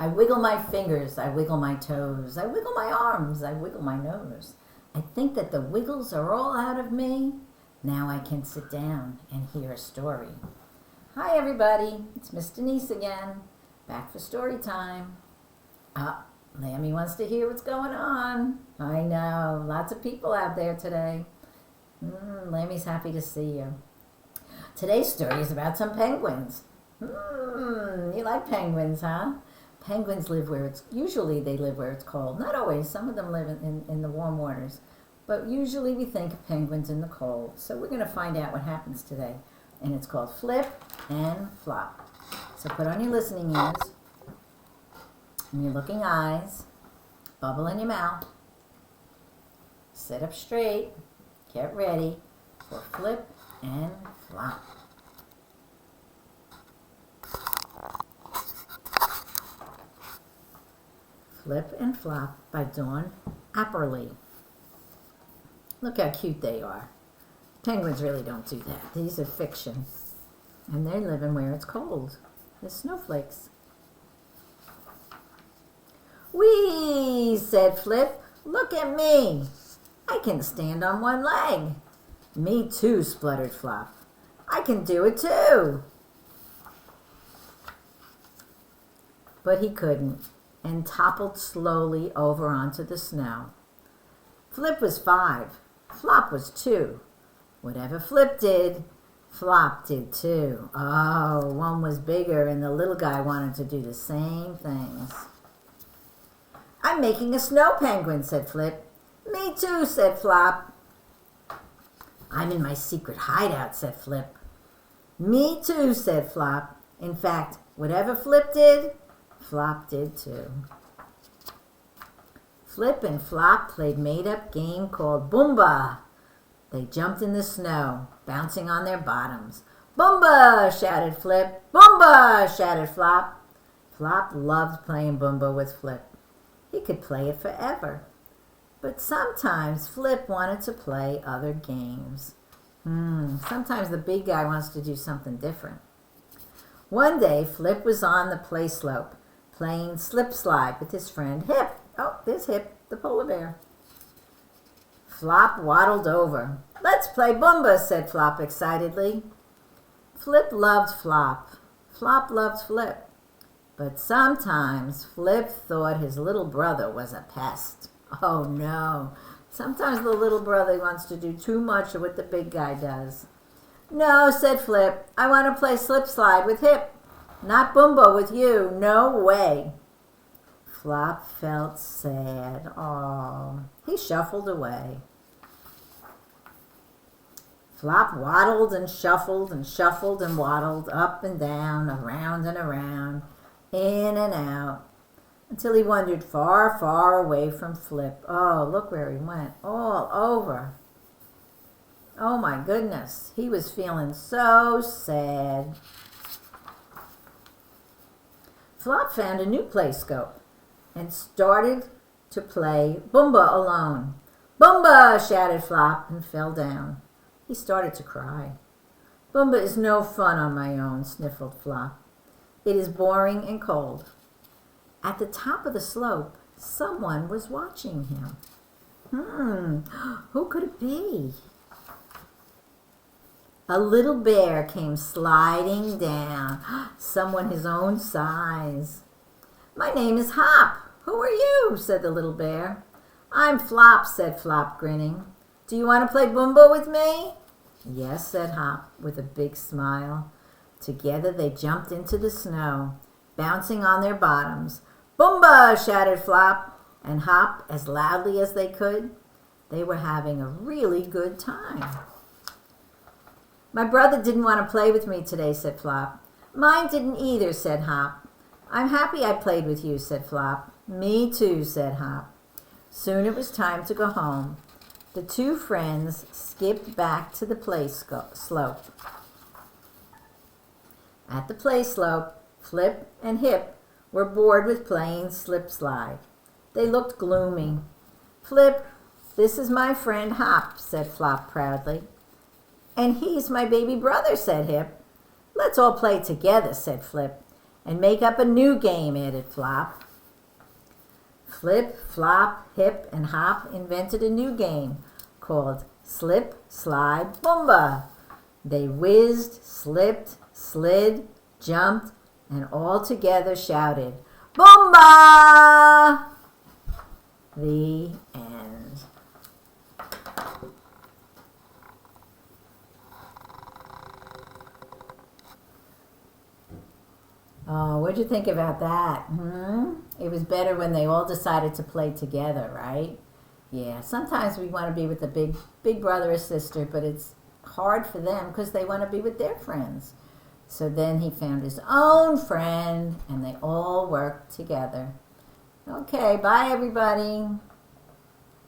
I wiggle my fingers, I wiggle my toes, I wiggle my arms, I wiggle my nose. I think that the wiggles are all out of me. Now I can sit down and hear a story. Hi everybody, it's Miss Denise again, back for story time. Lammy wants to hear what's going on. I know, lots of people out there today. Lammy's happy to see you. Today's story is about some penguins. You like penguins, huh? Penguins live usually they live where it's cold. Not always, some of them live in the warm waters. But usually we think of penguins in the cold. So we're going to find out what happens today. And it's called Flip and Flop. So put on your listening ears and your looking eyes. Bubble in your mouth. Sit up straight. Get ready for Flip and Flop. Flip and Flop by Dawn Apperly. Look how cute they are. Penguins really don't do that. These are fiction. And they're living where it's cold. There's snowflakes. Whee, said Flip. Look at me. I can stand on one leg. Me too, spluttered Flop. I can do it too. But he couldn't, and toppled slowly over onto the snow. Flip was 5. Flop was 2. Whatever Flip did, Flop did too. Oh, one was bigger and the little guy wanted to do the same things. I'm making a snow penguin, said Flip. Me too, said Flop. I'm in my secret hideout, said Flip. Me too, said Flop. In fact, whatever Flip did, Flop did too. Flip and Flop played made-up game called Boomba. They jumped in the snow, bouncing on their bottoms. Boomba, shouted Flip. Boomba, shouted Flop. Flop loved playing Boomba with Flip. He could play it forever. But sometimes Flip wanted to play other games. Sometimes the big guy wants to do something different. One day, Flip was on the play slope, playing slip slide with his friend Hip. Oh, there's Hip, the polar bear. Flop waddled over. Let's play Boomba, said Flop excitedly. Flip loved Flop. Flop loved Flip. But sometimes Flip thought his little brother was a pest. Oh no. Sometimes the little brother wants to do too much of what the big guy does. No, said Flip. I want to play slip slide with Hip. Not Boomba with you. No way. Flop felt sad. Oh, he shuffled away. Flop waddled and shuffled and waddled up and down, around and around, in and out, until he wandered far, far away from Flip. Oh, look where he went, all over. Oh my goodness, he was feeling so sad. Flop found a new play scope and started to play Boomba alone. Boomba, shouted Flop and fell down. He started to cry. Boomba is no fun on my own, sniffled Flop. It is boring and cold. At the top of the slope, someone was watching him. Who could it be? A little bear came sliding down, someone his own size. My name is Hop. Who are you? Said the little bear. I'm Flop, said Flop, grinning. Do you want to play Boomba with me? Yes, said Hop, with a big smile. Together they jumped into the snow, bouncing on their bottoms. Boomba, shouted Flop, and Hop as loudly as they could. They were having a really good time. My brother didn't want to play with me today, said Flop. Mine didn't either, said Hop. I'm happy I played with you, said Flop. Me too, said Hop. Soon it was time to go home. The two friends skipped back to the play slope. At the play slope, Flip and Hip were bored with playing slip slide. They looked gloomy. Flip, this is my friend Hop, said Flop proudly. And he's my baby brother, said Hip. Let's all play together, said Flip. and make up a new game, added Flop. Flip, Flop, Hip, and Hop invented a new game called Slip, Slide, Boomba. They whizzed, slipped, slid, jumped, and all together shouted, Boomba! The end. Oh, what'd you think about that? It was better when they all decided to play together, right? Yeah, sometimes we want to be with a big brother or sister, but it's hard for them because they want to be with their friends. So then he found his own friend, and they all worked together. Okay, bye everybody.